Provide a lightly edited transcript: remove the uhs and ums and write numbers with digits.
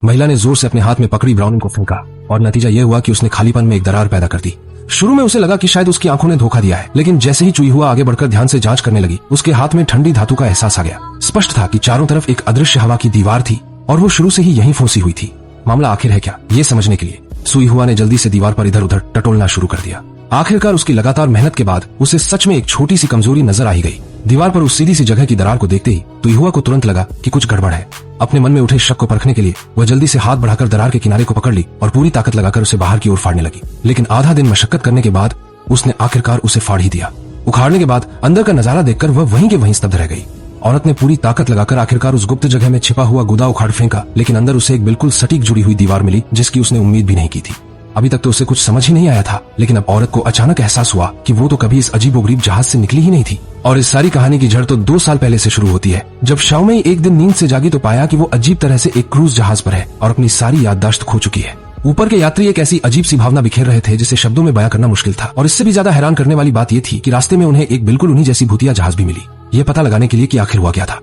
महिला ने जोर से अपने हाथ में पकड़ी ब्राउनिंग को फेंका और नतीजा यह हुआ कि उसने खालीपन में एक दरार पैदा कर दी। शुरू में उसे लगा कि शायद उसकी आंखों ने धोखा दिया है, लेकिन जैसे ही चुई हुआ आगे बढ़कर ध्यान से जांच करने लगी, उसके हाथ में ठंडी धातु का एहसास आ गया। स्पष्ट था कि चारों तरफ एक अदृश्य हवा की दीवार थी और वो शुरू से ही यहीं फंसी हुई थी। मामला आखिर है क्या, ये समझने के लिए सुई हुआ ने जल्दी से दीवार पर इधर उधर टटोलना शुरू कर दिया। आखिरकार उसकी लगातार मेहनत के बाद उसे सच में एक छोटी सी कमजोरी नजर आ ही गई। दीवार पर उस सीधी सी जगह की दरार को देखते ही तुईहुआ को तुरंत लगा कि कुछ गड़बड़ है। अपने मन में उठे शक को परखने के लिए वह जल्दी से हाथ बढ़ाकर दरार के किनारे को पकड़ ली और पूरी ताकत लगाकर उसे बाहर की ओर फाड़ने लगी। लेकिन आधा दिन मशक्कत करने के बाद उसने आखिरकार उसे फाड़ ही दिया। उखाड़ने के बाद अंदर का नजारा देखकर वह वहीं के वहीं स्तब्ध रह गई। औरत ने पूरी ताकत लगाकर आखिरकार उस गुप्त जगह में छिपा हुआ गुदा उखाड़ फेंका, लेकिन अंदर उसे एक बिल्कुल सटीक जुड़ी हुई दीवार मिली जिसकी उसने उम्मीद भी नहीं की थी। अभी तक तो उसे कुछ समझ ही नहीं आया था, लेकिन अब औरत को अचानक एहसास हुआ कि वो तो कभी इस अजीबोगरीब जहाज से निकली ही नहीं थी। और इस सारी कहानी की जड़ तो 2 साल पहले से शुरू होती है, जब शाओमेई एक दिन नींद से जागी तो पाया कि वो अजीब तरह से एक क्रूज जहाज पर है और अपनी सारी याददाश्त खो चुकी है। ऊपर के यात्री एक ऐसी अजीब सी भावना बिखेर रहे थे जिसे शब्दों में बयां करना मुश्किल था। और इससे भी ज्यादा हैरान करने वाली बात यह थी कि रास्ते में उन्हें एक बिल्कुल उन्हीं जैसी भूतिया जहाज भी मिली। ये पता लगाने के लिए कि आखिर हुआ क्या था।